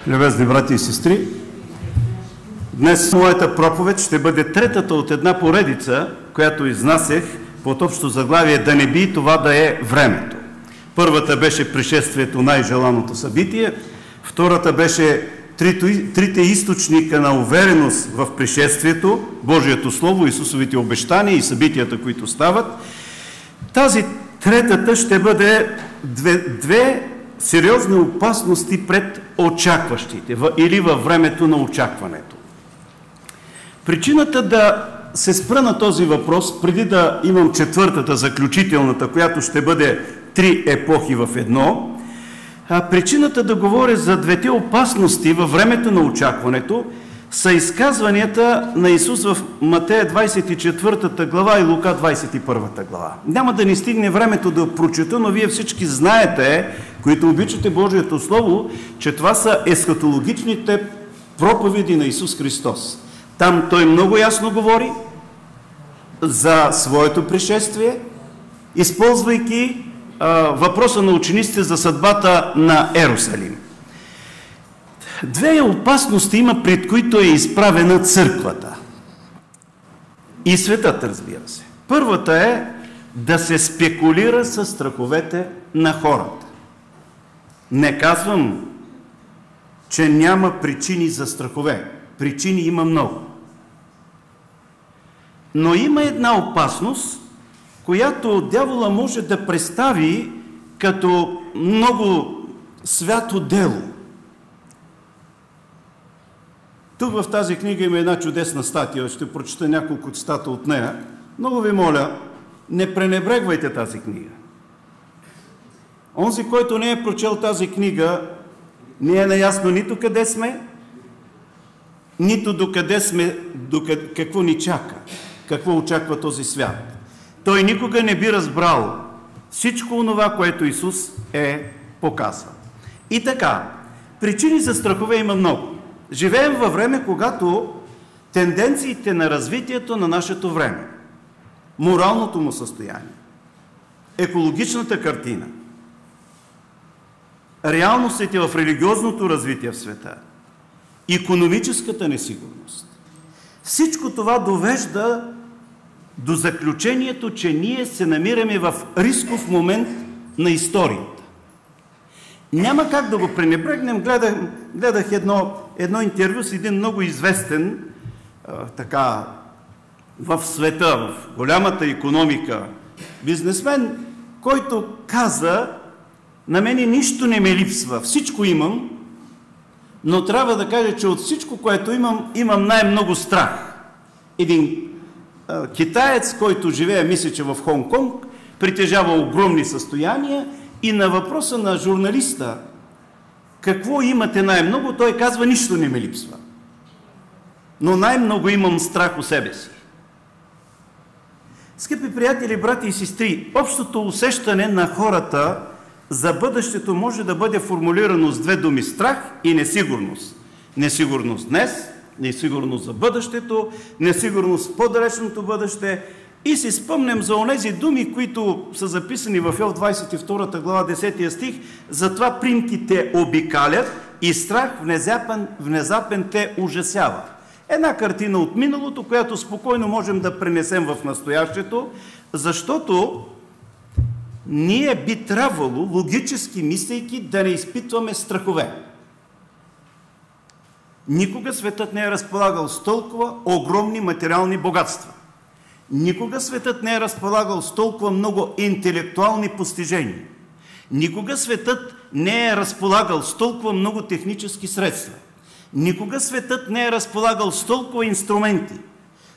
Любезни брати и сестри, днес моята проповед ще бъде третата от една поредица, която изнасях под общо заглавие «Да не би това да е времето». Първата беше пришествието, най-желаното събитие, втората беше трите източника на увереност в пришествието, Божието Слово, Исусовите обещания и събитията, които стават. Тази третата ще бъде две сериозни опасности пред очакващите или във времето на очакването. Причината да се спра на този въпрос, преди да имам четвъртата, заключителната, която ще бъде три епохи в едно, причината да говоря за двете опасности във времето на очакването са изказванията на Исус в Матея 24 глава и Лука 21 глава. Няма да ни стигне времето да прочета, но вие всички знаете, които обичате Божието Слово, че това са есхатологичните проповеди на Исус Христос. Там Той много ясно говори за своето пришествие, използвайки въпроса на учениците за съдбата на Йерусалим. Две опасности има, пред които е изправена църквата. И светът, разбира се. Първата е да се спекулира с страховете на хората. Не казвам, че няма причини за страхове. Причини има много. Но има една опасност, която дявола може да представи като много свято дело. Тук в тази книга има една чудесна статия, ще прочета няколко цитата от нея. Много ви моля, не пренебрегвайте тази книга. Онзи, който не е прочел тази книга, не е наясно нито къде сме, нито докъде сме, какво ни чака, какво очаква този свят. Той никога не би разбрал всичко онова, което Исус е показал. И така, причини за страхове има много. Живеем във време, когато тенденциите на развитието на нашето време, моралното му състояние, екологичната картина, реалностите в религиозното развитие в света, икономическата несигурност, всичко това довежда до заключението, че ние се намираме в рисков момент на историята. Няма как да го пренебрегнем. Гледах едно интервю с един много известен в света, в голямата икономика бизнесмен, който каза: на мене нищо не ме липсва, всичко имам, но трябва да кажа, че от всичко, което имам най-много страх. Един китаец, който живее, мисля, че в Хонг-Конг, притежава огромни състояния, и на въпроса на журналиста какво имате най-много, той казва: нищо не ме липсва, но най-много имам страх у себе си. Скъпи приятели, брати и сестри, общото усещане на хората за бъдещето може да бъде формулирано с две думи: страх и несигурност. Несигурност днес, несигурност за бъдещето, несигурност в по-далечното бъдеще. И си спомням за онези думи, които са записани в Йов 22 глава 10 стих: затова примки те обикалят и страх внезапен те ужасява. Една картина от миналото, която спокойно можем да пренесем в настоящето, защото ние би трябвало, логически мислейки, да не изпитваме страхове. Никога светът не е разполагал с толкова огромни материални богатства. Никога светът не е разполагал с толкова много интелектуални постижения. Никога светът не е разполагал с толкова много технически средства. Никога светът не е разполагал с толкова инструменти,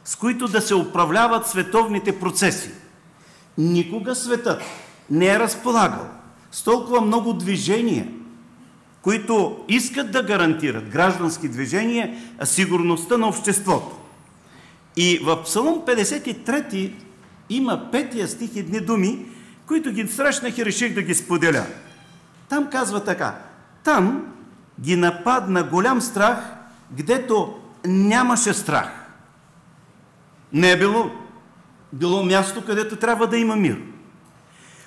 с които да се управляват световните процеси. Никога светът не е разполагал с толкова много движения, които искат да гарантират, граждански движения, сигурността на обществото. И в Псалом 53 има 5 стих едни думи, които ги срещнах и реших да ги споделя. Там казва така: там ги нападна голям страх, гдето нямаше страх. Не е било място, където трябва да има мир.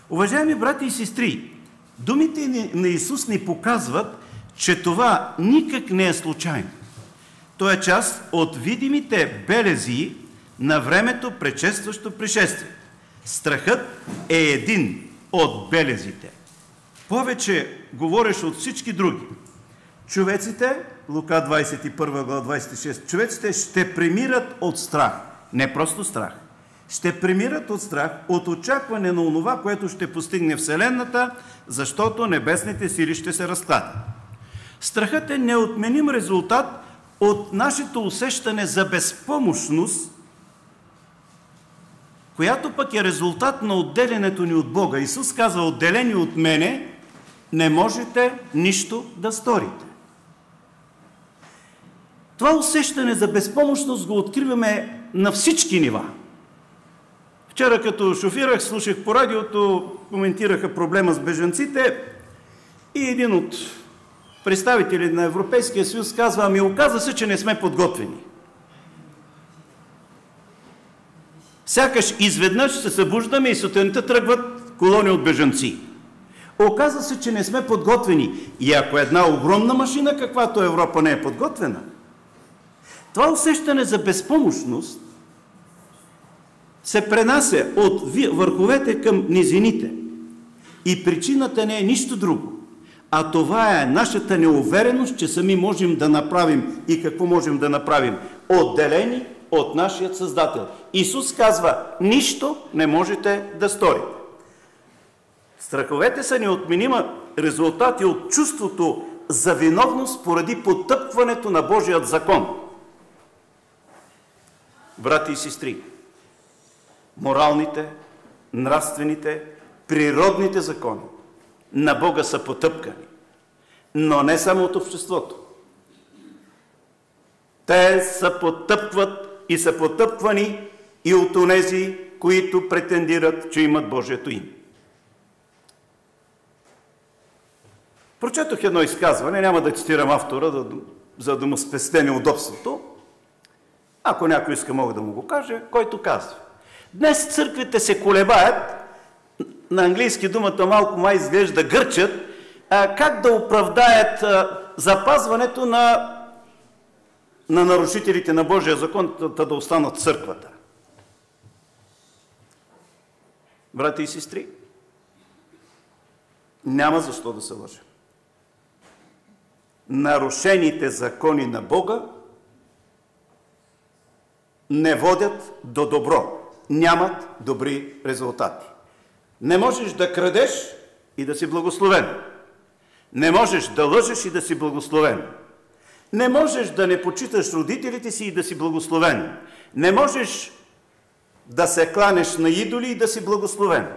Уважаеми брати и сестри, думите на Исус ни показват, че това никак не е случайно. То е част от видимите белези на времето, предшестващо пришествие. Страхът е един от белезите. Повече говориш от всички други. Човеците, Лука 21 глава 26, човеците ще премират от страх. Не просто страх. Ще премират от страх, от очакване на онова, което ще постигне Вселената, защото небесните сили ще се разкладат. Страхът е неотменим резултат от нашето усещане за безпомощност, която пък е резултат на отделянето ни от Бога. Исус казва: отделени от мене не можете нищо да сторите. Това усещане за безпомощност го откриваме на всички нива. Вчера, като шофирах, слушах по радиото, коментираха проблема с бежанците и един от представители на Европейския съюз казва: ами оказа се, че не сме подготвени. Сякаш изведнъж се събуждаме и сутринта тръгват колони от бежанци. Оказа се, че не сме подготвени. И ако една огромна машина, каквато Европа, не е подготвена, това усещане за безпомощност се пренася от върховете към низините. И причината не е нищо друго, а това е нашата неувереност, че сами можем да направим и какво можем да направим. Отделени от нашия Създател. Исус казва: нищо не можете да сторите. Страховете са неотменима резултати от чувството за виновност поради потъпкването на Божият закон. Брати и сестри, моралните, нравствените, природните закони на Бога са потъпкани, но не само от обществото. Те се потъпкват и са потъпквани и от онези, които претендират, че имат Божието име. Прочетох едно изказване, няма да цитирам автора, за да му спестя неудобството. Ако някой иска, мога да му го кажа, който казва: днес църквите се колебаят, на английски думата малко май изглежда гърчат, как да оправдаят запазването на нарушителите на Божия закон, да останат в църквата. Брати и сестри, няма защо да се лъжа. Нарушените закони на Бога не водят до добро, нямат добри резултати. Не можеш да крадеш и да си благословен. Не можеш да лъжеш и да си благословен. Не можеш да не почиташ родителите си и да си благословен. Не можеш да се кланеш на идоли и да си благословен.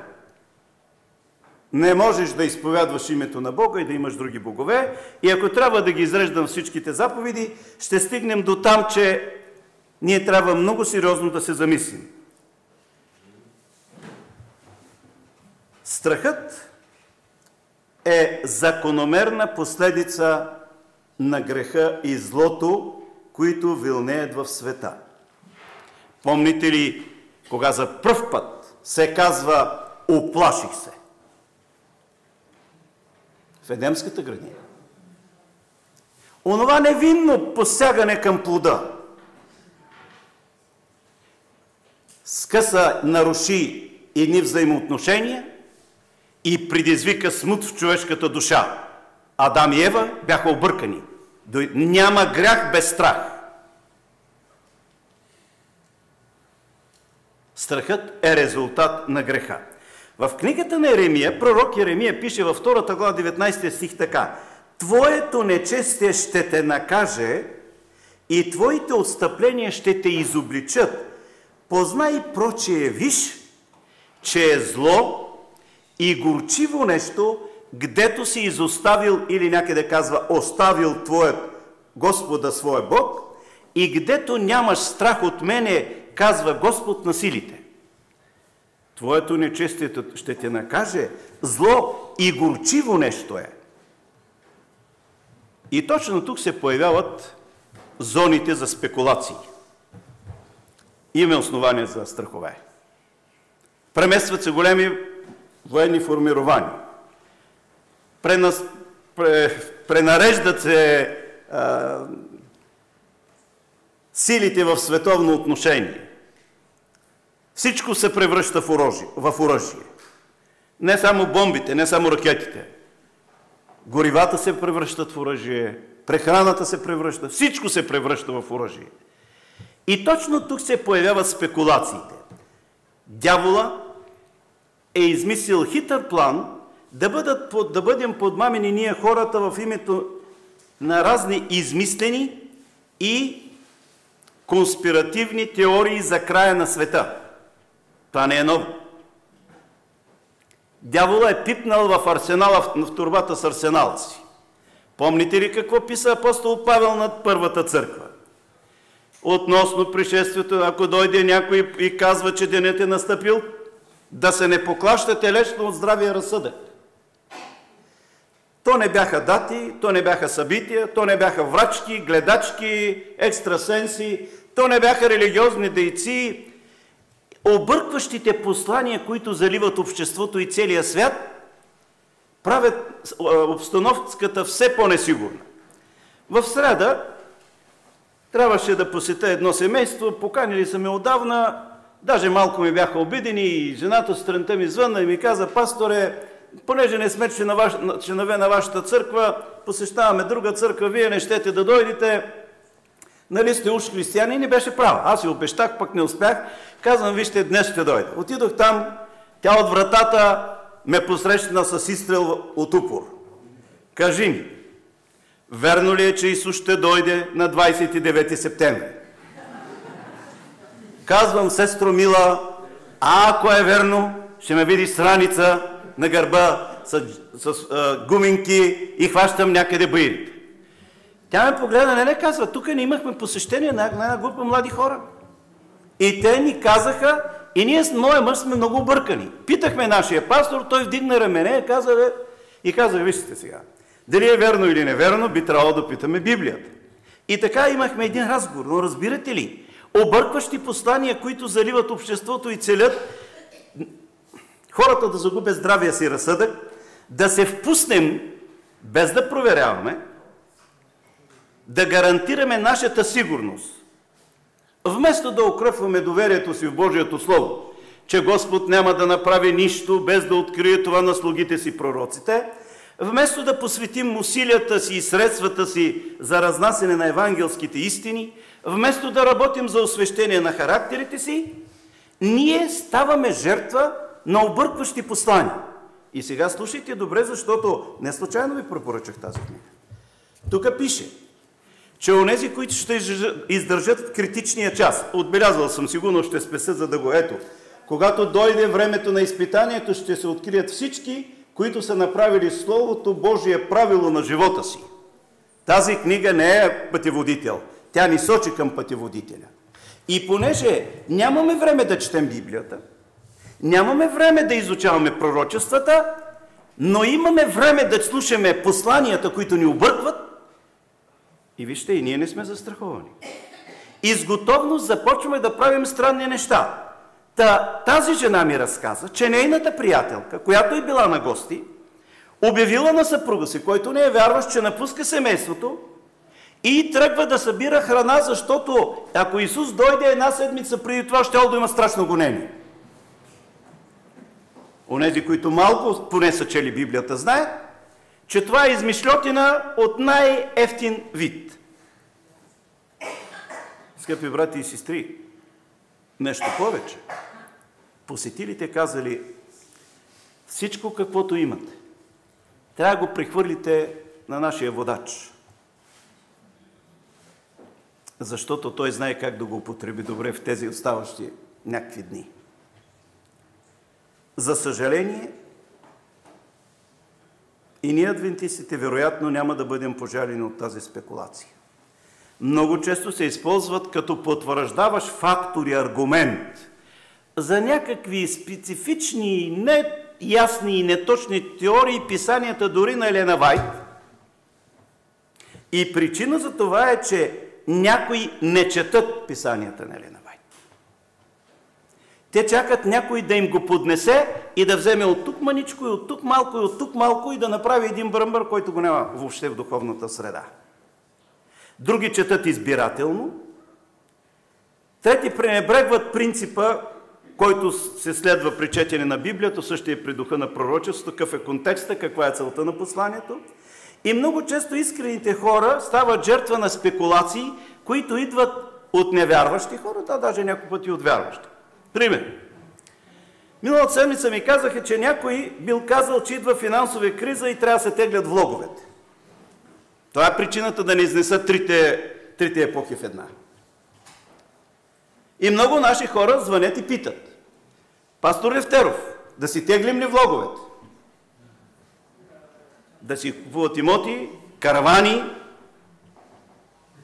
Не можеш да изповядваш името на Бога и да имаш други богове. И ако трябва да ги изреждам всичките заповеди, ще стигнем до там, че ние трябва много сериозно да се замислим. Страхът е закономерна последица на греха и злото, които вилнеят в света. Помните ли, кога за пръв път се казва «Уплаших се»? В Едемската градина. Онова невинно посягане към плода скъса, наруши едни взаимоотношения и предизвика смут в човешката душа. Адам и Ева бяха объркани. Няма грях без страх. Страхът е резултат на греха. В книгата на Еремия, пророк Еремия пише във 2 глава 19 стих така: Твоето нечестие ще те накаже и твоите отстъпления ще те изобличат. Познай прочее, виж, че е зло и горчиво нещо, гдето си изоставил, или някъде казва оставил твоят Господа своя Бог, и гдето нямаш страх от мене, казва Господ на силите. Твоето нечестие ще те накаже, зло и горчиво нещо е. И точно тук се появяват зоните за спекулации. Има основания за страхове. Преместват се големи военни формирования. пренареждат се силите в световно отношение. Всичко се превръща в оръжие. Не само бомбите, не само ракетите. Горивата се превръщат в оръжие, прехраната се превръща, всичко се превръща в оръжие. И точно тук се появяват спекулациите. Дявола е измислил хитър план да бъдем подмамени ние хората в името на разни измислени и конспиративни теории за края на света. Това не е ново. Дявола е пипнал в торбата с арсенала си. Помните ли какво писа апостол Павел над първата църква? Относно пришествието, ако дойде някой и казва, че денят е настъпил, да се не поклаща телесно от здравия разсъдък. То не бяха дати, то не бяха събития, то не бяха врачки, гледачки, екстрасенси, то не бяха религиозни дейци. Объркващите послания, които заливат обществото и целия свят, правят обстановката все по-несигурна. В среда трябваше да посетя едно семейство, поканили са ме отдавна, даже малко ми бяха обидени и жената сутринта ми звънна и ми каза: пасторе, понеже не сме членове на вашата църква, посещаваме друга църква, вие не щете да дойдете, нали сте уж християни? И не беше права. Аз си обещах, пък не успях. Казвам: вижте, днес ще дойда. Отидох там, тя от вратата ме посрещна с изстрел от упор. Кажи ми, верно ли е, че Исус ще дойде на 29 септември? Казвам: сестро мила, ако е верно, ще ме видиш с раница на гърба, с гуминки и хващам някъде баирите. Тя ме погледа, не казва: тук не имахме посещение на една група млади хора. И те ни казаха, и ние с моя мъж сме много объркани. Питахме нашия пастор, той вдигна рамене и каза: вижте сега, дали е верно или неверно, би трябвало да питаме Библията. И така имахме един разговор, но разбирате ли, объркващи послания, които заливат обществото и целят хората да загубят здравия си разсъдък, да се впуснем, без да проверяваме, да гарантираме нашата сигурност. Вместо да укрепваме доверието си в Божието Слово, че Господ няма да направи нищо, без да открие това на слугите си пророците, вместо да посветим усилията си и средствата си за разнасяне на евангелските истини, вместо да работим за освещение на характерите си, ние ставаме жертва на объркващи послания. И сега слушайте добре, защото не случайно ви препоръчах тази книга. Тук пише, че онези, които ще издържат в критичния час, отбелязал съм, сигурно ще спеса, за да го ето, когато дойде времето на изпитанието, ще се открият всички, които са направили Словото Божие правило на живота си. Тази книга не е пътеводител, тя ни сочи към пътеводителя. И понеже нямаме време да четем Библията, нямаме време да изучаваме пророчествата, но имаме време да слушаме посланията, които ни объркват, и вижте, и ние не сме застраховани. И с готовност започваме да правим странни неща. Тази жена ми разказа, че нейната приятелка, която е била на гости, обявила на съпруга си, който не е вярващ, че напуска семейството и тръгва да събира храна, защото ако Исус дойде една седмица преди това, щяло да има страшно гонение. Онези, които малко поне са чели Библията, знаят, че това е измишльотина от най-евтин вид. Скъпи брати и сестри, нещо повече. Посетилите казали: всичко каквото имате, трябва да го прехвърлите на нашия водач. Защото той знае как да го употреби добре в тези оставащи някакви дни. За съжаление, и ние адвентистите вероятно няма да бъдем пожалени от тази спекулация. Много често се използват като потвърждаващ фактор и аргумент за някакви специфични, неясни и неточни теории писанията дори на Елена Вайт. И причина за това е, че някои не четат писанията на Елена Вайт. Те чакат някой да им го поднесе и да вземе от тук маничко, и от тук малко, и от тук малко и да направи един бръмбър, който го няма въобще в духовната среда. Други четат избирателно. Трети пренебрегват принципа, който се следва при четене на Библията, също и при духа на пророчеството, какъв е контекста, каква е целта на посланието. И много често искрените хора стават жертва на спекулации, които идват от невярващи хора, да, даже няколко пъти от вярващи. Пример. Миналата седмица ми казаха, че някой бил казал, че идва финансова криза и трябва да се теглят влоговете. Това е причината да не изнесат трите епохи в една. И много наши хора звънят и питат: пастор Левтеров, да си теглим ли влоговете? Да си купуват имоти, каравани?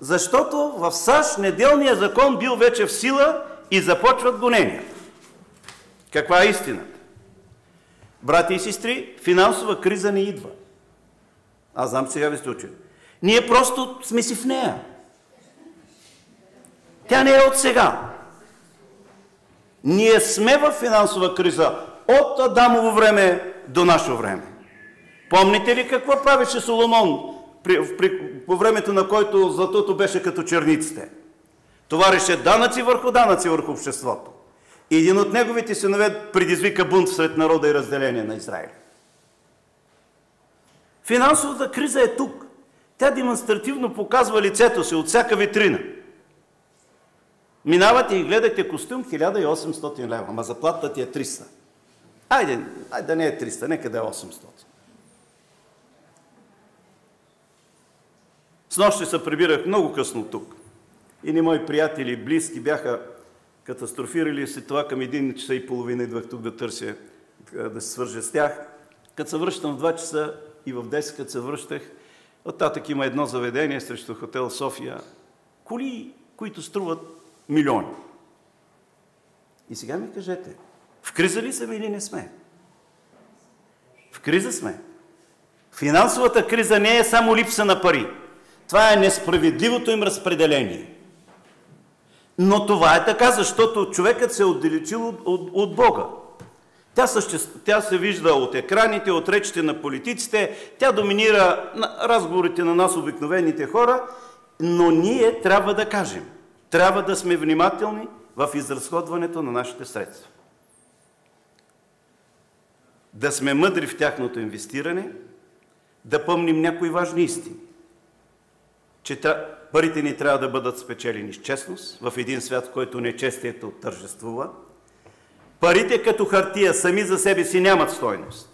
Защото в САЩ неделният закон бил вече в сила и започват гонения. Каква е истината? Брати и сестри, финансова криза не идва. Аз знам, сега ви сте учили. Ние просто сме си в нея. Тя не е от сега. Ние сме в финансова криза от Адамово време до наше време. Помните ли какво правеше Соломон по времето, на който златото беше като черниците? Товареше данъци върху обществото. И един от неговите синове предизвика бунт сред народа и разделение на Израил. Финансовата криза е тук. Тя демонстративно показва лицето си от всяка витрина. Минавате и гледате костюм 1800 лева, ама заплатата ти е 300. Айде да не е 300, нека да е 800. Снощи се прибирах много късно тук. И мои приятели и близки бяха катастрофирали се това, към 1 часа и половина идвах тук да търся, да се свържа с тях. Като се връщам в 2 часа и в 10, като се връщах, оттатък има едно заведение срещу хотел София. Коли, които струват милиони. И сега ми кажете, в криза ли сме или не сме? В криза сме. Финансовата криза не е само липса на пари. Това е несправедливото им разпределение. Но това е така, защото човекът се е отдалечил от Бога. Тя се вижда от екраните, от речите на политиците, тя доминира разговорите на нас, обикновените хора, но ние трябва да кажем, трябва да сме внимателни в изразходването на нашите средства. Да сме мъдри в тяхното инвестиране, да помним някои важни истини. Че парите ни трябва да бъдат спечелени с честност, в един свят, в който нечестието тържествува. Парите като хартия сами за себе си нямат стойност.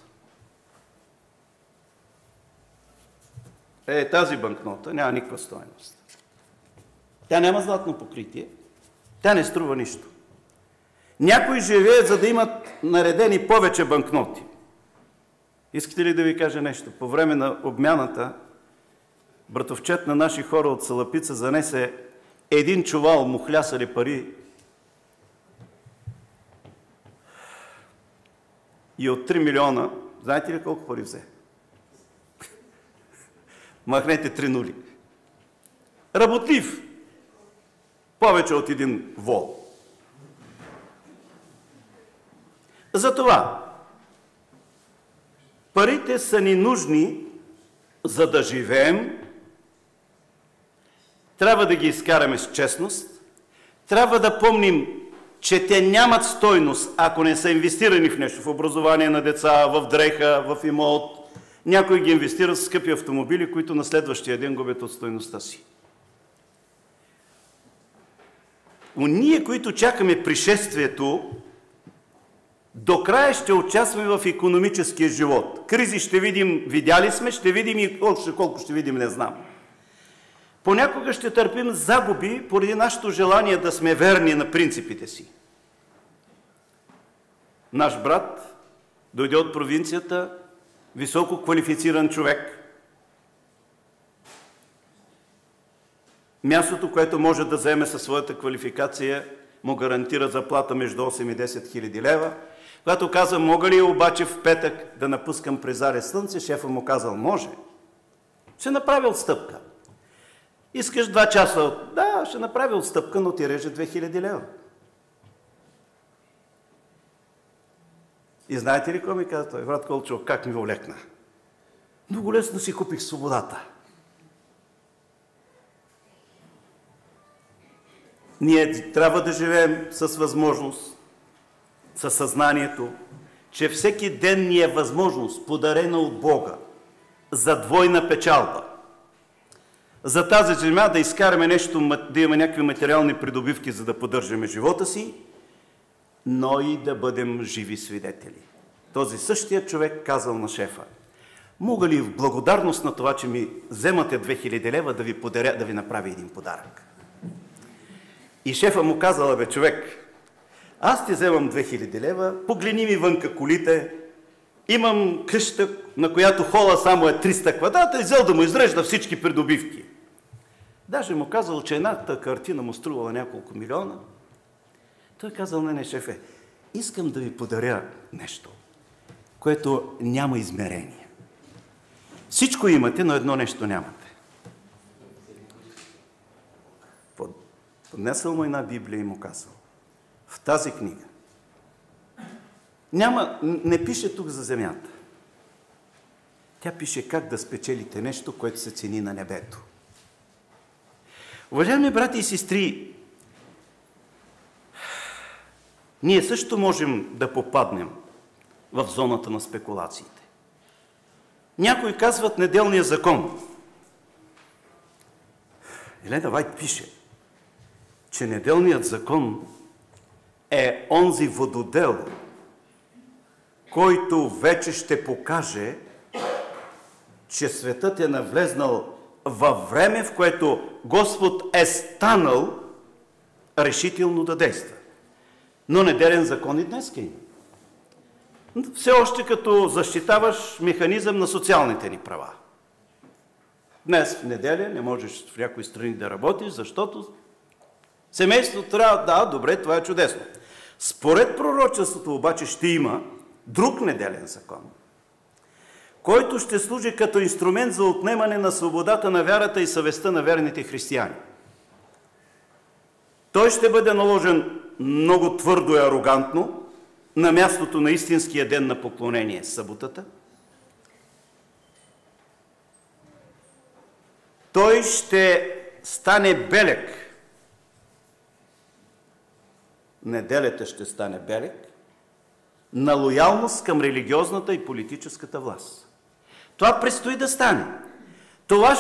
Тази банкнота няма никаква стойност. Тя няма златно покритие, тя не струва нищо. Някои живеят, за да имат наредени повече банкноти. Искате ли да ви кажа нещо? По време на обмяната братовчет на наши хора от Салапица занесе един чувал мухлясали пари и от 3 милиона, знаете ли колко пари взе? Махнете 3 нули. Работлив. Повече от един вол. Затова парите са ни нужни, за да живеем. Трябва да ги изкараме с честност. Трябва да помним, че те нямат стойност, ако не са инвестирани в нещо, в образование на деца, в дреха, в имот. Някои ги инвестират в скъпи автомобили, които на следващия ден губят от стойността си. Ние, които чакаме пришествието, до края ще участваме в икономическия живот. Кризи ще видим, видяли сме, ще видим и колко ще видим, не знам. Понякога ще търпим загуби поради нашето желание да сме верни на принципите си. Наш брат дойде от провинцията, високо квалифициран човек. Мястото, което може да вземе със своята квалификация, му гарантира заплата между 8 и 10 хиляди лева. Когато каза, мога ли обаче в петък да напускам при заре слънце, шефът му казал, може. Ще направи отстъпка. Искаш 2 часа? Да, ще направи отстъпка, но ти реже 2000 лева. И знаете ли какво ми каза той? Брат Колчо, как ми увлекна? Много лесно си купих свободата. Ние трябва да живеем с възможност, със съзнанието, че всеки ден ни е възможност, подарена от Бога, за двойна печалба. За тази земя да изкараме нещо, да имаме някакви материални придобивки, за да поддържаме живота си, но и да бъдем живи свидетели. Този същия човек казал на шефа: мога ли в благодарност на това, че ми вземате 2000 лева, да ви подаря, да ви направя един подарък? И шефа му казала: бе, човек, аз ти вземам 2000 лева, погледни ми вънка колите, имам къща, на която хола само е 300 квадрата, и взел да му изрежда всички придобивки. Даже му казал, че едната картина му струвала няколко милиона. Той казал: не, шефе, искам да ви подаря нещо, което няма измерение. Всичко имате, но едно нещо нямате. Поднесъл му една Библия и му казал: в тази книга не пише тук за земята. Тя пише как да спечелите нещо, което се цени на небето. Уважаеми брати и сестри, ние също можем да попаднем в зоната на спекулациите. Някои казват неделния закон. Елена Вайт пише, че неделният закон е онзи вододел, който вече ще покаже, че светът е навлезнал във време, в което Господ е станал решително да действа. Но неделен закон и днес има. Все още като защитаваш механизъм на социалните ни права. Днес в неделя не можеш в някои страни да работиш, защото семейството трябва... Да, добре, това е чудесно. Според пророчеството обаче ще има друг неделен закон, който ще служи като инструмент за отнемане на свободата на вярата и съвестта на верните християни. Той ще бъде наложен много твърдо и арогантно на мястото на истинския ден на поклонение – съботата. Той ще стане белег. Неделята ще стане белег на лоялност към религиозната и политическата власт. Това предстои да стане. Това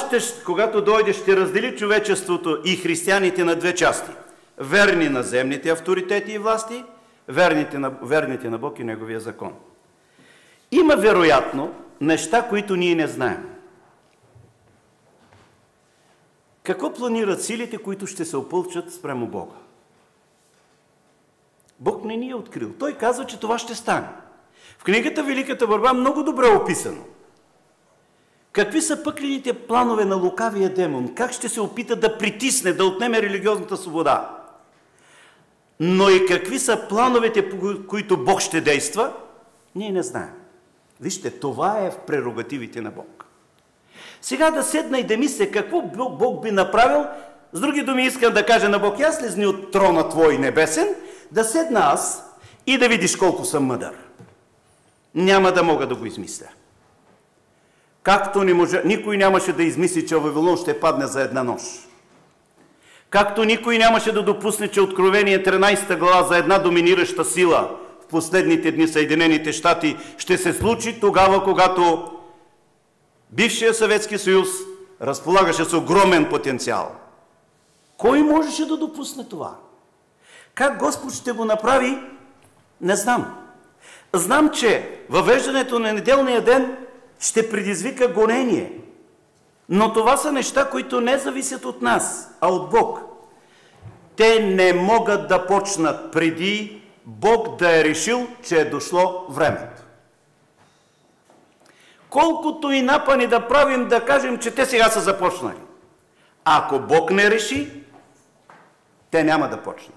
когато дойде, ще раздели човечеството и християните на две части. Верни на земните авторитети и власти, верните на Бог и Неговия закон. Има вероятно неща, които ние не знаем. Какво планират силите, които ще се опълчат спрямо Бога? Бог не ни е открил. Той казва, че това ще стане. В книгата Великата борба много добре е описано. Какви са пъклените планове на лукавия демон? Как ще се опита да притисне, да отнеме религиозната свобода? Но и какви са плановете, по които Бог ще действа? Ние не знаем. Вижте, това е в прерогативите на Бог. Сега да седна и да мисля какво Бог би направил, с други думи искам да кажа на Бог: я слезни от трона Твой небесен, да седна аз и да видиш колко съм мъдър. Няма да мога да го измисля. Както никой нямаше да измисли, че Вавилон ще падне за една нощ. Както никой нямаше да допусне, че Откровение 13 глава за една доминираща сила в последните дни Съединените щати ще се случи тогава, когато бившия Съветски съюз разполагаше с огромен потенциал. Кой можеше да допусне това? Как Господ ще го направи, не знам. Знам, че въвеждането на неделния ден ще предизвика гонение. Но това са неща, които не зависят от нас, а от Бог. Те не могат да почнат преди Бог да е решил, че е дошло времето. Колкото и напани да правим, да кажем, че те сега са започнали. Ако Бог не реши, те няма да почнат.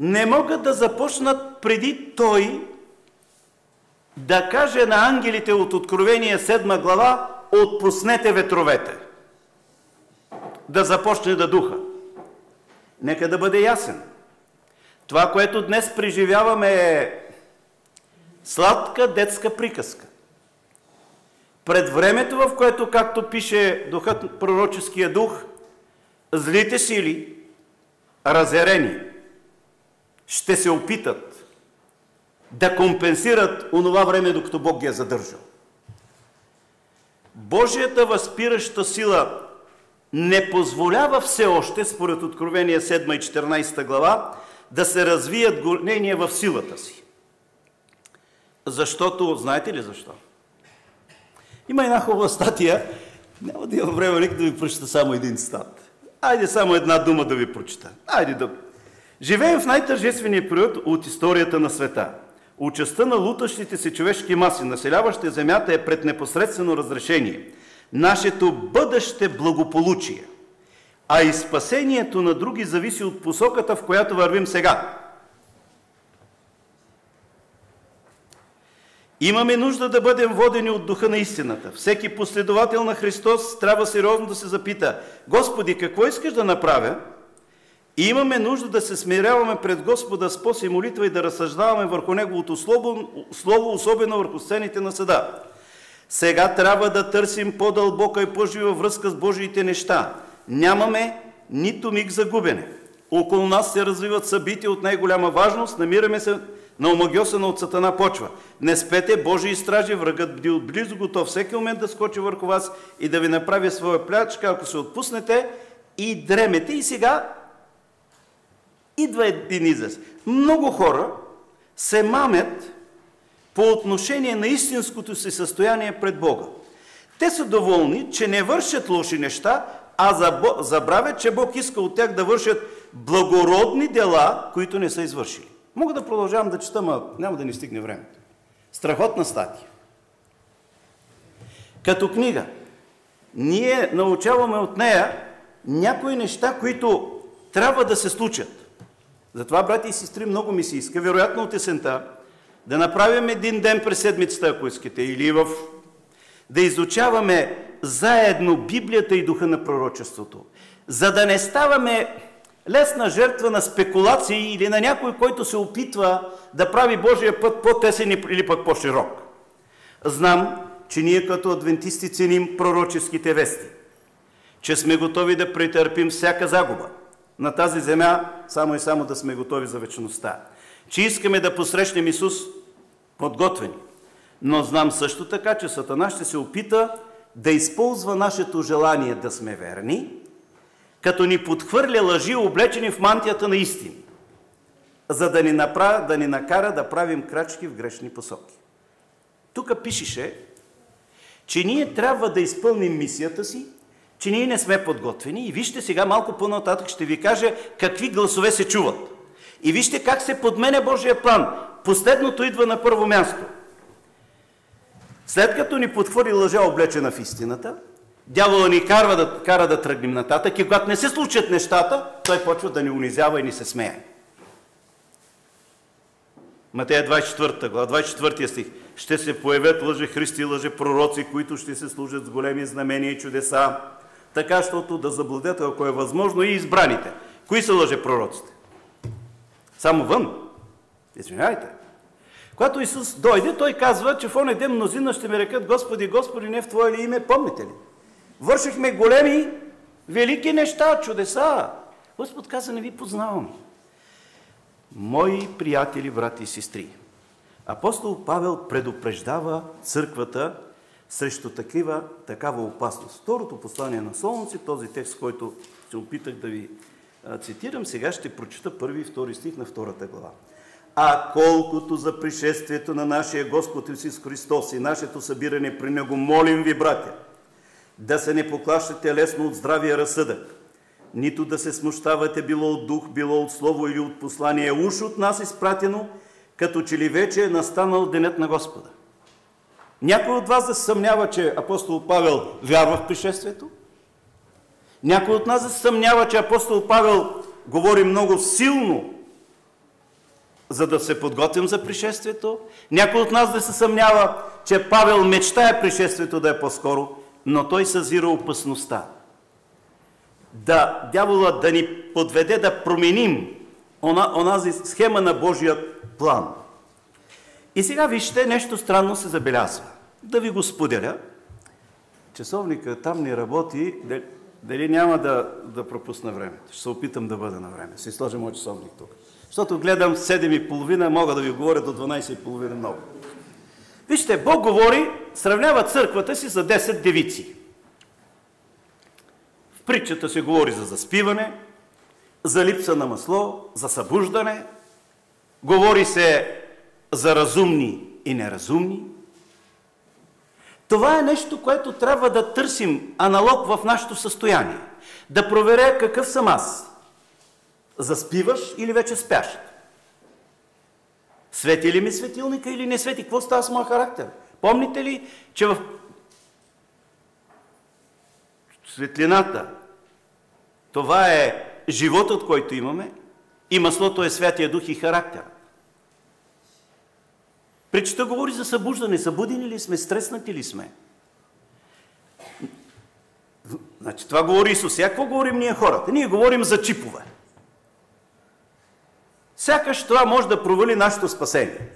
Не могат да започнат преди Той да каже на ангелите от Откровение 7 глава: отпуснете ветровете. Да започне да духа. Нека да бъде ясен. Това, което днес преживяваме, е сладка детска приказка. Пред времето, в което, както пише духът, пророческия дух, злите сили, разярени, ще се опитат да компенсират онова време, докато Бог ги е задържал. Божията възпираща сила не позволява все още, според Откровение 7 и 14 глава, да се развият гонения в силата си. Защото, знаете ли защо? Има една хубава статия, няма да има време да ви прочета само един цитат. Айде само една дума да ви прочета. Живеем в най-тържествения период от историята на света. Участта на лутащите се човешки маси, населяващи земята, е пред непосредствено разрешение. Нашето бъдеще благополучие, а и спасението на други зависи от посоката, в която вървим сега. Имаме нужда да бъдем водени от духа на истината. Всеки последовател на Христос трябва сериозно да се запита: Господи, какво искаш да направя? И имаме нужда да се смиряваме пред Господа с пост и молитва и да разсъждаваме върху Неговото слово, особено върху сцените на съда. Сега трябва да търсим по-дълбока и по-жива връзка с Божиите неща. Нямаме нито миг за губене. Около нас се развиват събития от най-голяма важност, намираме се на омагьосана от Сатана почва. Не спете, Божии стражи, врагът бди отблизо, готов всеки момент да скочи върху вас и да ви направи своя плячка, ако се отпуснете и дремете. И сега идва един израз. Много хора се мамят по отношение на истинското си състояние пред Бога. Те са доволни, че не вършат лоши неща, а забравят, че Бог иска от тях да вършат благородни дела, които не са извършили. Мога да продължавам да чета, но няма да ни стигне времето. Страхотна статия. Като книга, ние научаваме от нея някои неща, които трябва да се случат. Затова, брати и сестри, много ми се иска, вероятно от есента, да направим един ден през седмицата, ако искате, или да изучаваме заедно Библията и духа на пророчеството, за да не ставаме лесна жертва на спекулации или на някой, който се опитва да прави Божия път по-тесен или пък по-широк. Знам, че ние като адвентисти ценим пророческите вести, че сме готови да претърпим всяка загуба на тази земя, само и само да сме готови за вечността, че искаме да посрещнем Исус подготвени. Но знам също така, че Сатана ще се опита да използва нашето желание да сме верни, като ни подхвърля лъжи, облечени в мантията на истини, за да ни накара да правим крачки в грешни посоки. Тук пишеше, че ние трябва да изпълним мисията си, че ние не сме подготвени. И вижте сега, малко по-нататък ще ви кажа какви гласове се чуват. И вижте как се подменя Божия план. Последното идва на първо място. След като ни подхвърли лъжа, облечена в истината, дявола ни кара да тръгнем нататък и когато не се случат нещата, той почва да ни унизява и ни се смее. Матея 24 глава, 24 стих. Ще се появят лъжехристи и лъжепророци, които ще се служат с големи знамения и чудеса, така, щото да заблудят, ако е възможно, и избраните. Кои са лъжепророците? Само вън. Извинявайте. Когато Исус дойде, той казва, че в оня ден мнозина ще ми рекат: Господи, Господи, не в Твое ли име, помните ли? Вършихме големи, велики неща, чудеса. Господ каза: не ви познавам. Мои приятели, брати и сестри, апостол Павел предупреждава църквата срещу такава опасност. Второто послание на Солунци, този текст, който се опитах да ви цитирам, сега ще прочита първи и втори стих на втората глава. А колкото за пришествието на нашия Господ Исус Христос и нашето събиране при Него, молим ви, братя, да се не поклащате лесно от здравия разсъдък, нито да се смущавате било от дух, било от слово или от послание, уж от нас изпратено, като че ли вече е настанал денят на Господа. Някой от вас да се съмнява, че апостол Павел вярва в пришествието? Някой от нас да се съмнява, че апостол Павел говори много силно, за да се подготвим за пришествието? Някой от нас да се съмнява, че Павел мечтае пришествието да е по-скоро, но той съзира опасността. Дявола да ни подведе да променим онази схема на Божия план. И сега вижте, нещо странно се забелязва. Да ви го споделя. Часовника там не работи, дали няма да пропусна времето. Ще се опитам да бъда на време. Ще сложа моят часовник тук. Защото гледам 7:30, мога да ви говоря до 12:30 много. Вижте, Бог говори, сравнява църквата си за 10 девици. В притчата се говори за заспиване, за липса на масло, за събуждане. Говори се за разумни и неразумни. Това е нещо, което трябва да търсим аналог в нашето състояние. Да проверя какъв съм аз. Заспиваш или вече спяш? Свети ли ми светилника или не свети? Какво става с моя характер? Помните ли, че в светлината това е животът, който имаме, и маслото е Святия Дух и характер. Притчата говори за събуждане. Събудени ли сме? Стреснати ли сме? Значи това говори Исус. Сега какво говорим ние хората? Ние говорим за чипове. Сякаш това може да провали нашето спасение.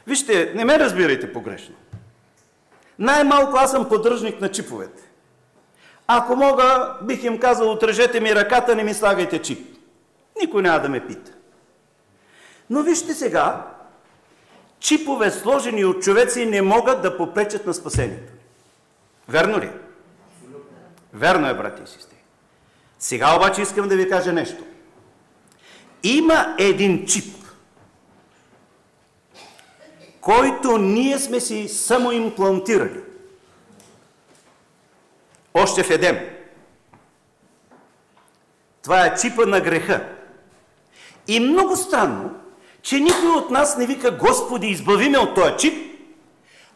Вижте, не ме разбирайте погрешно. Най-малко аз съм поддръжник на чиповете. Ако мога, бих им казал, отрежете ми ръката, не ми слагайте чип. Никой няма да ме пита. Но вижте сега, чипове, сложени от човеци, не могат да попречат на спасението. Верно ли? Верно е, брати и сестри. Сега обаче искам да ви кажа нещо. Има един чип, който ние сме си самоимплантирали. Още в Едем. Това е чипа на греха. И много странно, че никой от нас не вика: Господи, избави ме от този чип,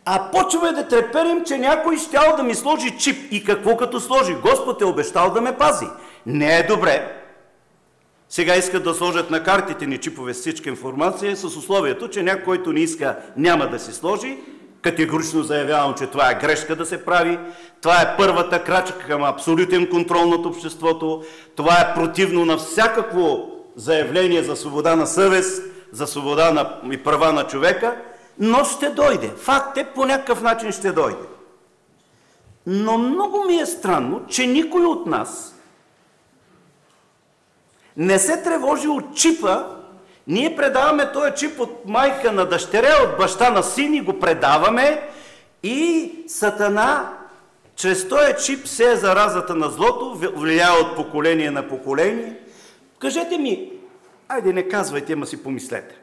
а почваме да треперим, че някой щял да ми сложи чип. И какво като сложи? Господ е обещал да ме пази. Не е добре. Сега искат да сложат на картите ни чипове с всичка информация, с условието, че някой, който не иска, няма да се сложи. Категорично заявявам, че това е грешка да се прави. Това е първата крачка към абсолютен контрол над обществото. Това е противно на всякакво заявление за свобода на съвест, за свобода и права на човека, но ще дойде. Факт е, по някакъв начин ще дойде. Но много ми е странно, че никой от нас не се тревожи от чипа. Ние предаваме този чип от майка на дъщеря, от баща на син и го предаваме, и Сатана чрез този чип се е заразата на злото, влияе от поколение на поколение. Кажете ми, айде не казвайте, ама си помислете.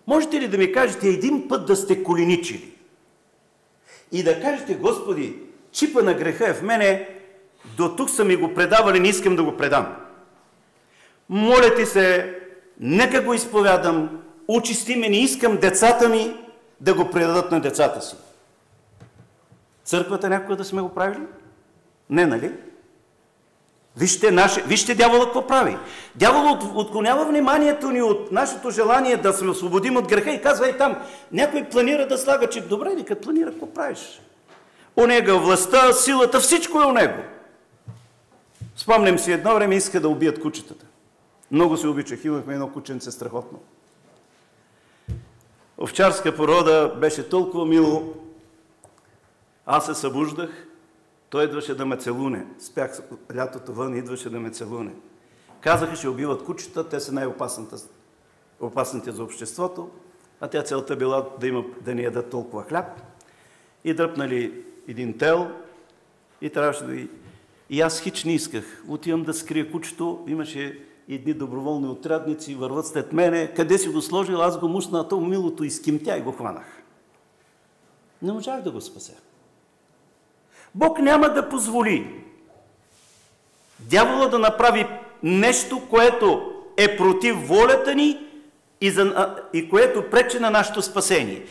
Можете ли да ми кажете един път да сте коленичили и да кажете: Господи, чипа на греха е в мене, до тук са ми го предавали, не искам да го предам. Моля ти се, нека го изповядам, очисти ме, не искам децата ми да го предадат на децата си. Църквата някога да сме го правили? Не, нали? Вижте дявола какво прави. Дявол отклонява вниманието ни от нашето желание да се освободим от греха и казва: ей там, някой планира да слага чип. Добре, нека планира, какво правиш? У него властта, силата, всичко е у него. Спомням си, едно време иска да убият кучетата. Много се обичах, имахме едно кученце страхотно. Овчарска порода, беше толкова мило. Аз се събуждах, той идваше да ме целуне. Спях лятото вън, идваше да ме целуне. Казаха: ще убиват кучета, те са най-опасните за обществото, а тя целта била да ни ядат толкова хляб. И дръпнали един тел и трябваше да... И аз хич не исках. Отивам да скрия кучето, имаше едни доброволни отрядници, върват след мене. Къде си го сложил? Аз го мушна, а то милото изкимтя и го хванах. Не можах да го спася. Бог няма да позволи дявола да направи нещо, което е против волята ни и което пречи на нашето спасение.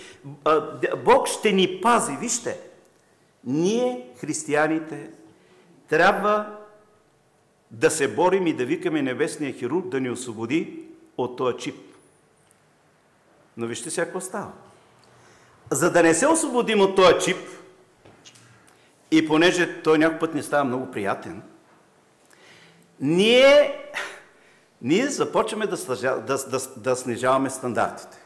Бог ще ни пази. Вижте, ние, християните, трябва да се борим и да викаме небесния хирург да ни освободи от този чип. Но вижте сега какво става. За да не се освободим от този чип, и понеже той някой път не става много приятен, ние ние започваме да снижаваме стандартите.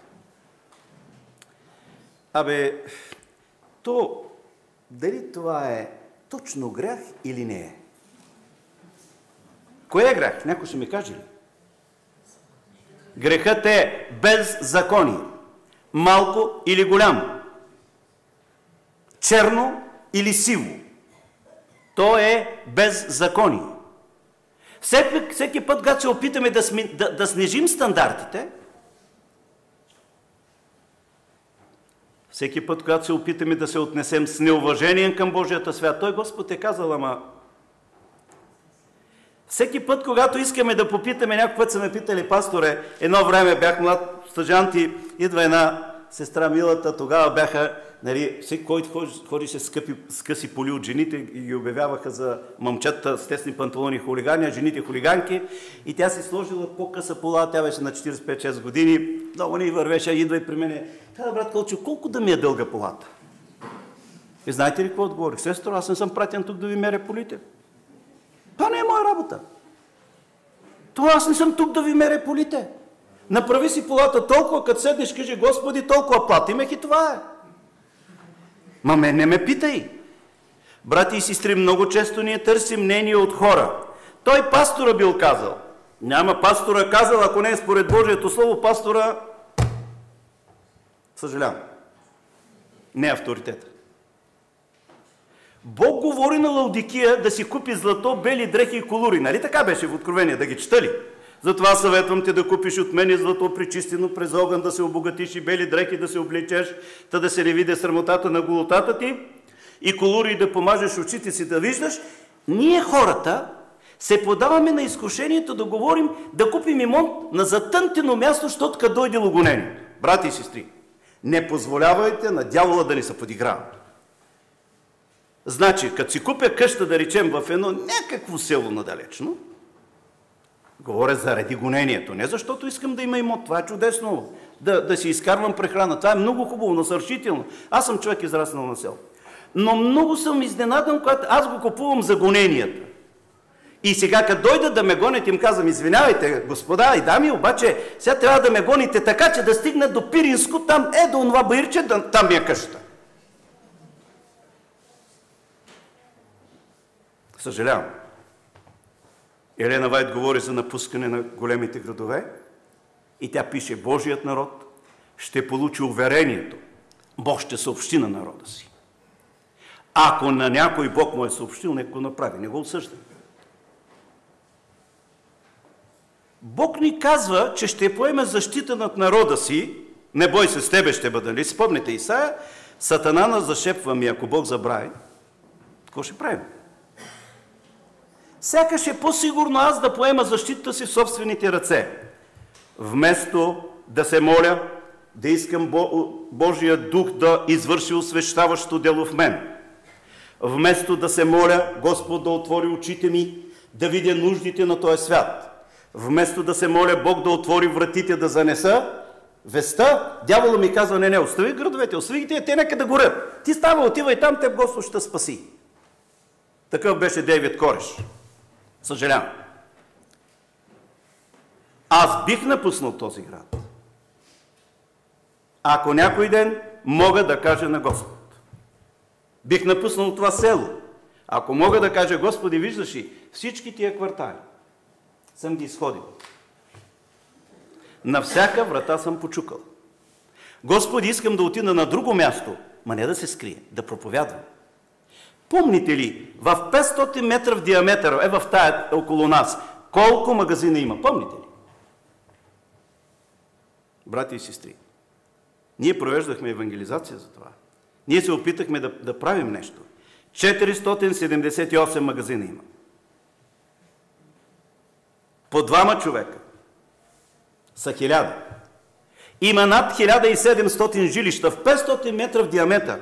Дали това е точно грях или не е? Кое е грях? Някой ще ми каже ли? Грехът е беззаконие. Малко или голямо. Черно или сиво. То е беззаконие. Всеки път, когато се опитаме да снижим стандартите, всеки път, когато се опитаме да се отнесем с неуважение към Божията свят, той Господ е казал, всеки път, когато искаме да попитаме, някой път са ме питали, пасторе, едно време бях млад стажант и идва една сестра Милата, тогава бяха, всеки, който ходише с къси поли от жените и ги обявяваха за момчета с тесни панталони хулигани, а жените хулиганки, и тя си сложила по-къса пола, тя беше на 45-6 години, много ни вървеше, идва и при мене, брат Кълчо, колко да ми е дълга полата? И знаете ли какво отговорих? Сестро, аз не съм пратен тук да ви меря полите. Това не е моя работа. Това аз не съм тук да ви меря полите. Направи си полата толкова, като седнеш, кажи, Господи, толкова платимех и това е. Мен не ме питай. Брати и сестри, много често ние търсим мнение от хора. Той пастора бил казал. Няма пастора казал, ако не е според Божието Слово, пастора, съжалявам, не е авторитета. Бог говори на Лаудикия да си купи злато, бели дрехи и колури. Нали така беше в Откровение? Да ги читали? Затова съветвам те да купиш от мене злато пречистено през огън, да се обогатиш и бели дрехи да се облечеш, да се не види срамотата на голотата ти и колури да помажеш очите си да виждаш. Ние хората се подаваме на изкушението да говорим да купим имот на затънтено място, защото като дойде логонението. Брати и сестри, не позволявайте на дявола да ни се подиграва. Значи, като си купя къща, да речем, в едно някакво село надалечно, говоря заради гонението, не защото искам да има имот, това е чудесно, да си изкарвам прехрана, това е много хубаво, насърчително. Аз съм човек израснал на село. Но много съм изненадан, когато аз го купувам за гоненията. И сега, като дойдат да ме гонят, им казвам, извинявайте, господа и дами, обаче сега трябва да ме гоните така, че да стигна до Пиринско, там до онова баирче, там ми е къщата. Съжалявам. Елена Вайт говори за напускане на големите градове и тя пише, Божият народ ще получи уверението. Бог ще съобщи на народа си. Ако на някой Бог му е съобщил, нека го направи, не го осъждам. Бог ни казва, че ще поеме защита над народа си, не бой се, с тебе ще бъда. Ли спомните Исаия, Сатана нас зашепва, ако Бог забрави, какво ще правим? Сякаш е по-сигурно аз да поема защитата си в собствените ръце. Вместо да се моля, да искам Божия дух да извърши освещаващо дело в мен. Вместо да се моля Господ да отвори очите ми, да видя нуждите на този свят. Вместо да се моля Бог да отвори вратите да занеса веста, дявола ми казва, не, остави градовете, остави ги те нека да горят. Ти става, отивай там, теб Господ ще спаси. Такъв беше Дейвид Кореш. Съжалявам. Аз бих напуснал този град, ако някой ден мога да кажа на Господ. Бих напуснал това село, ако мога да кажа, Господи, виждаш ли, всички тия квартали съм ги изходил. На всяка врата съм почукал. Господи, искам да отида на друго място, ма не да се скрие, да проповядвам. Помните ли, в 500 метра в диаметър, в тая около нас, колко магазина има? Помните ли? Брати и сестри, ние провеждахме евангелизация за това. Ние се опитахме да правим нещо. 478 магазина има. По 2 човека са 1000. Има над 1700 жилища в 500 метра в диаметър.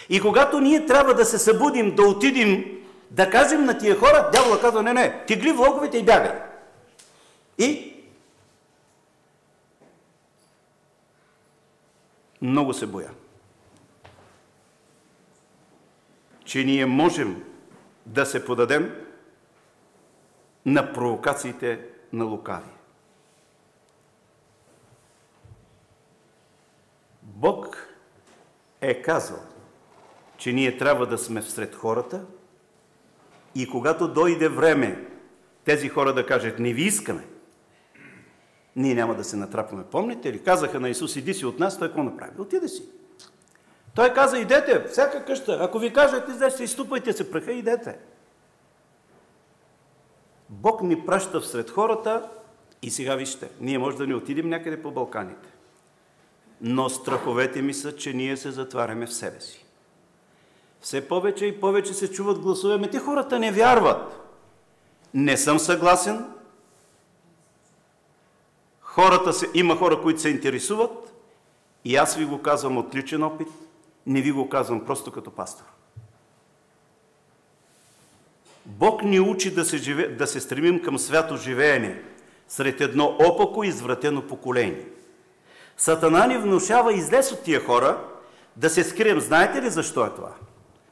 И когато ние трябва да се събудим, да отидем, да кажем на тия хора, дявола казва, не, тигли влоговете и бягай. И много се боя, че ние можем да се подадем на провокациите на лукави. Бог е казал, че ние трябва да сме всред хората и когато дойде време тези хора да кажат, не ви искаме, ние няма да се натрапваме. Помните ли? Казаха на Исус, иди си от нас, той какво направи? Отиде си. Той каза, идете, всяка къща. Ако ви кажат, излезте, изступайте се праха, идете. Бог ни праща всред хората и сега вижте, ние може да не отидем някъде по Балканите. Но страховете ми са, че ние се затваряме в себе си. Все повече и повече се чуват гласове, те хората не вярват. Не съм съгласен. Има хора, които се интересуват и аз ви го казвам от личен опит, не ви го казвам просто като пастор. Бог ни учи да се стремим към свято живеене сред едно опако и извратено поколение. Сатана ни внушава излез от тия хора да се скрием. Знаете ли защо е това?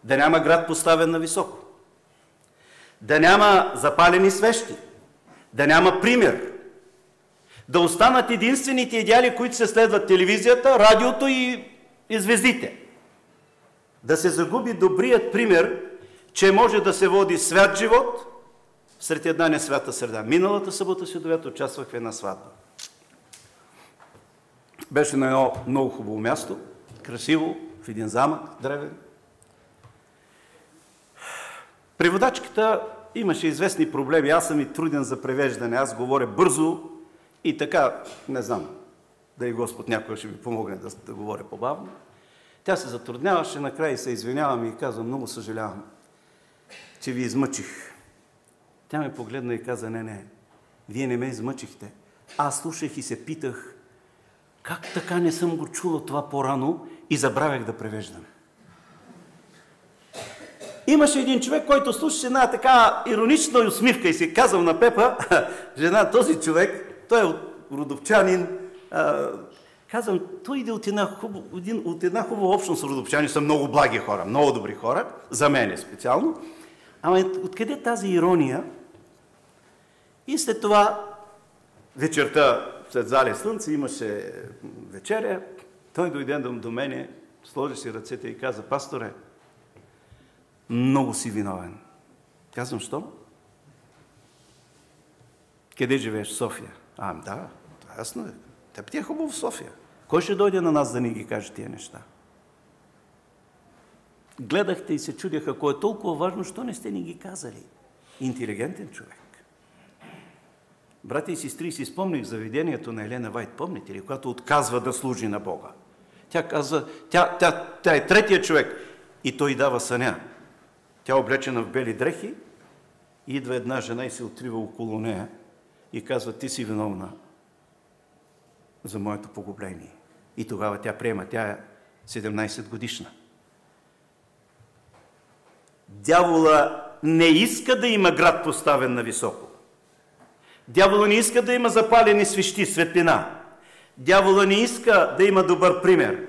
Да няма град поставен на високо. Да няма запалени свещи. Да няма пример. Да останат единствените идеали, които се следват телевизията, радиото и звездите. Да се загуби добрият пример, че може да се води свят живот сред една несвята среда. Миналата събота следовето участвах в една сватба. Беше на едно много хубаво място, красиво, в един замък, древен. Преводачката имаше известни проблеми. Аз съм и труден за превеждане. Аз говоря бързо и така, не знам, дали Господ някой ще ми помогне да говоря по-бавно. Тя се затрудняваше, накрая се извинявам и казвам, много съжалявам, че ви измъчих. Тя ме погледна и каза, не, вие не ме измъчихте. Аз слушах и се питах, как така не съм го чула това по-рано и забравях да превеждам. Имаше един човек, който слушаше една така иронична усмивка и си казал на Пепа, жена, този човек, той е родопчанин, казвам, той иде от една хубава общност. Родопчани са много благи хора, много добри хора, за мен специално. Ама откъде тази ирония? И след това вечерта, след зале слънце, имаше вечеря, той дойде до мене, сложи си ръцете и каза, пасторе, много си виновен. Казвам, що? Къде живееш? В София. Да, това ясно е. Теб ти е хубаво в София. Кой ще дойде на нас да ни ги каже тия неща? Гледахте и се чудях, ако е толкова важно, що не сте ни ги казали? Интелигентен човек. Братя и сестри, си спомних за видението на Елена Вайт, помните ли, когато отказва да служи на Бога. Тя казва, тя е третия човек и той дава съня. Тя облечена в бели дрехи, идва една жена и се отрива около нея и казва, ти си виновна за моето погубление. И тогава тя приема, тя е 17 годишна. Дявола не иска да има град поставен на високо. Дявола не иска да има запалени свещи, светлина. Дявола не иска да има добър пример.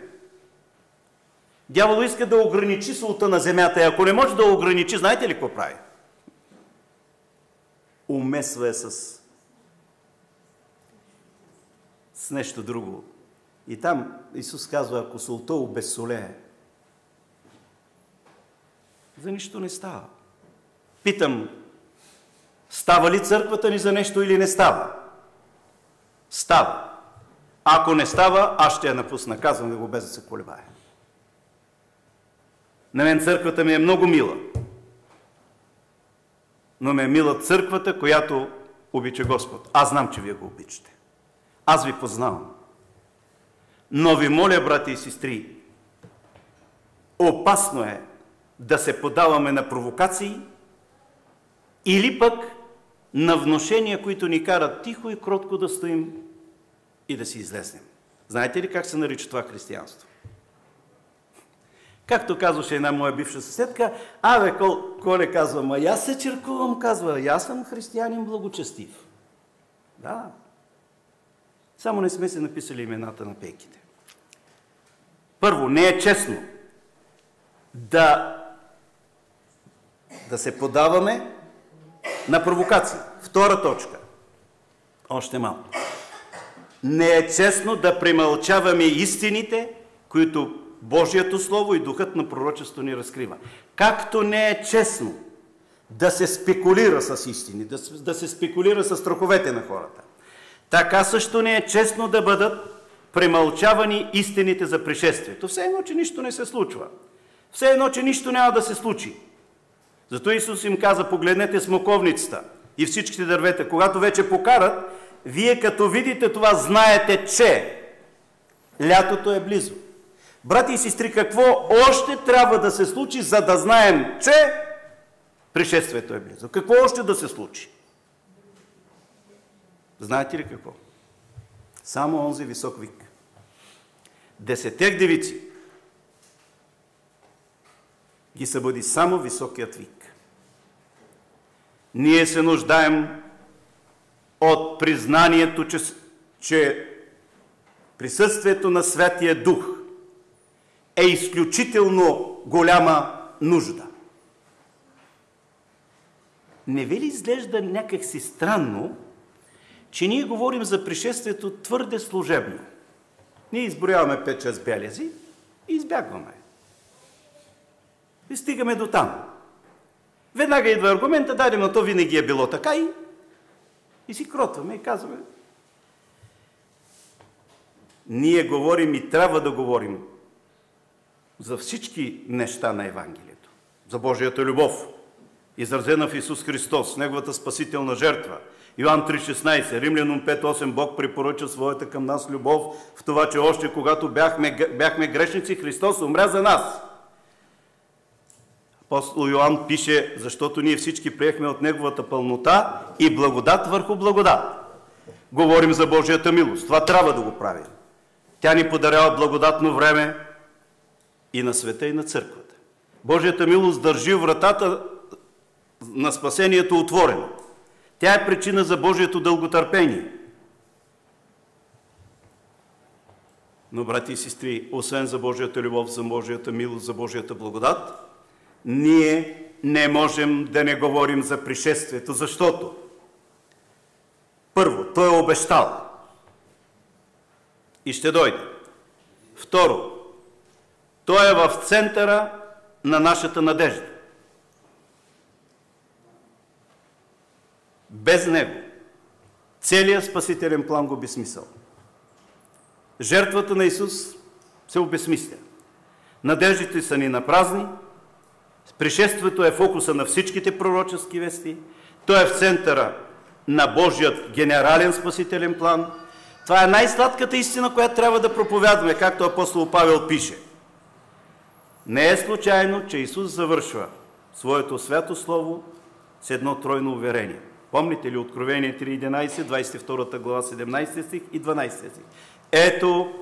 Дявола иска да ограничи солта на земята. И ако не може да ограничи, знаете ли какво прави? Умесва с нещо друго. И там Исус казва, ако солта обезсолее, за нищо не става. Питам, става ли църквата ни за нещо или не става? Става. Ако не става, аз ще я напусна. Казвам ви го без да се колебая. На мен църквата ми е много мила. Но ме е мила църквата, която обича Господ. Аз знам, че вие го обичате. Аз ви познавам. Но ви моля, брати и сестри, опасно е да се подаваме на провокации или пък на внушения, които ни карат тихо и кротко да стоим и да си излезнем. Знаете ли как се нарича това християнство? Както казваше една моя бивша съседка, Коле казва, аз се черкувам, казва, аз съм християнин благочестив. Да. Само не сме се написали имената на пейките. Първо, не е честно да се подаваме на провокации. Втора точка. Още малко. Не е честно да премълчаваме истините, които Божието Слово и Духът на пророчество ни разкрива. Както не е честно да се спекулира с истини, да се спекулира с страховете на хората, така също не е честно да бъдат премълчавани истините за пришествието. Все едно, че нищо не се случва. Все едно, че нищо няма да се случи. Зато Исус им каза: погледнете смоковницата и всичките дървета. Когато вече покарат, вие като видите това, знаете, че лятото е близо. Брати и сестри, какво още трябва да се случи, за да знаем, че пришествието е близо? Какво още да се случи? Знаете ли какво? Само онзи висок вик. 10 девици ги събуди само високият вик. Ние се нуждаем от признанието, че присъствието на Святия Дух е изключително голяма нужда. Не ви ли изглежда някакси странно, че ние говорим за пришествието твърде служебно? Ние изброяваме 5-6 белези и избягваме. И стигаме до там. Веднага идва аргумента: да, но то винаги е било така, и си кротваме и казваме. Ние говорим и трябва да говорим за всички неща на Евангелието. За Божията любов, изразена в Исус Христос, Неговата спасителна жертва. Йоан 3,16, Римлянам 5,8, Бог препоръча своята към нас любов в това, че още когато бяхме грешници, Христос умря за нас. Апостол Йоан пише: защото ние всички приехме от Неговата пълнота и благодат върху благодат. Говорим за Божията милост. Това трябва да го правим. Тя ни подарява благодатно време и на света, и на църквата. Божията милост държи вратата на спасението отворена. Тя е причина за Божието дълготърпение. Но, брати и сестри, освен за Божията любов, за Божията милост, за Божията благодат, ние не можем да не говорим за пришествието, защото първо, Той е обещал и ще дойде. Второ, Той е в центъра на нашата надежда. Без Него целият спасителен план го безсмисъл. Жертвата на Исус се обезсмисля. Надеждите са ни напразни. Пришествието е фокуса на всичките пророчески вести. Той е в центъра на Божият генерален спасителен план. Това е най-сладката истина, която трябва да проповядваме, както апостол Павел пише. Не е случайно, че Исус завършва своето свято слово с едно тройно уверение. Помните ли Откровение 3.11, 22 глава, 17 стих и 12 стих? Ето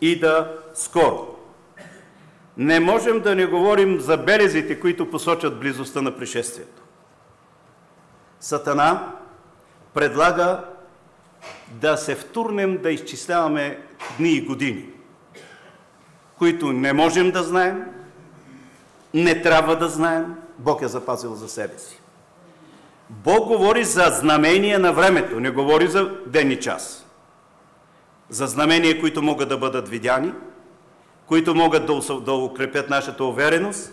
ида скоро. Не можем да не говорим за белезите, които посочат близостта на пришествието. Сатана предлага да се втурнем да изчисляваме дни и години, които не можем да знаем, не трябва да знаем, Бог е запазил за себе си. Бог говори за знамения на времето, не говори за ден и час. За знамения, които могат да бъдат видяни, които могат да укрепят нашата увереност,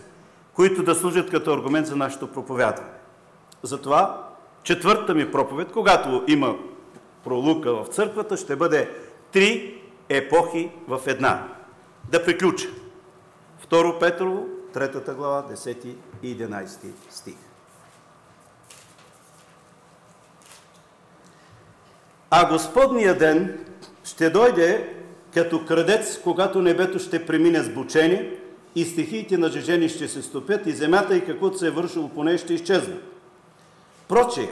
които да служат като аргумент за нашето проповядване. Затова четвъртата ми проповед, когато има пролука в църквата, ще бъде 3 епохи в една. Да приключа. 2 Петрово, 3 глава, 10 и 11 стих. А Господния ден ще дойде като крадец, когато небето ще премине с бучение и стихиите на жежени ще се стопят и земята и каквото се е вършило по нея ще изчезнат. Прочее,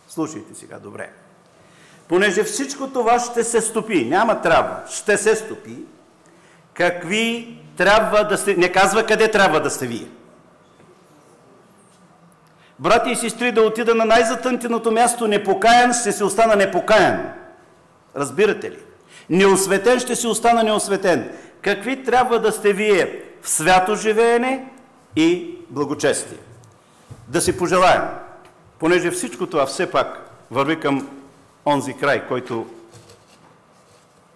слушайте сега добре, понеже всичко това ще се стопи, няма трябва, ще се стопи, какви трябва да сте, не казва къде трябва да сте вие. Брати и сестри, да отида на най-затънтеното място, непокаян ще се остана непокаян. Разбирате ли? Неосветен ще се остана неосветен. Какви трябва да сте вие в свято живеене и благочестие? Да си пожелаем, понеже всичко това все пак върви към онзи край, който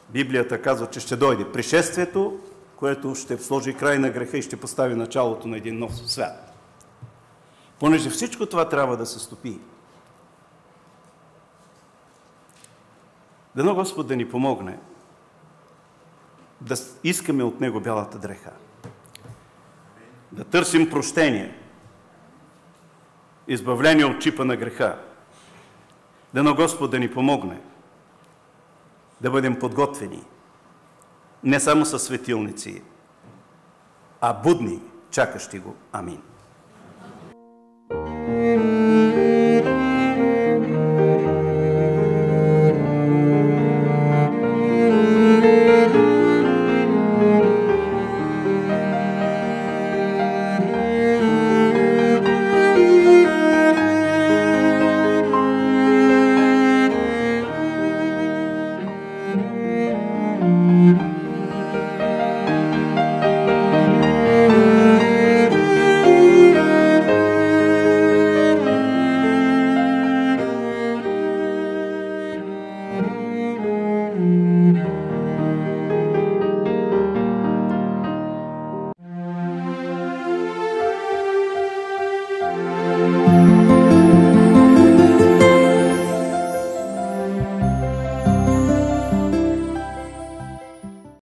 Библията казва, че ще дойде. Пришествието, което ще сложи край на греха и ще постави началото на един нов свят. Понеже всичко това трябва да се стопи. Дано Господ да ни помогне да искаме от Него бялата дреха. Да търсим прощение, избавление от чипа на греха. Дано Господ да ни помогне да бъдем подготвени не само със светилници, а будни, чакащи го. Амин.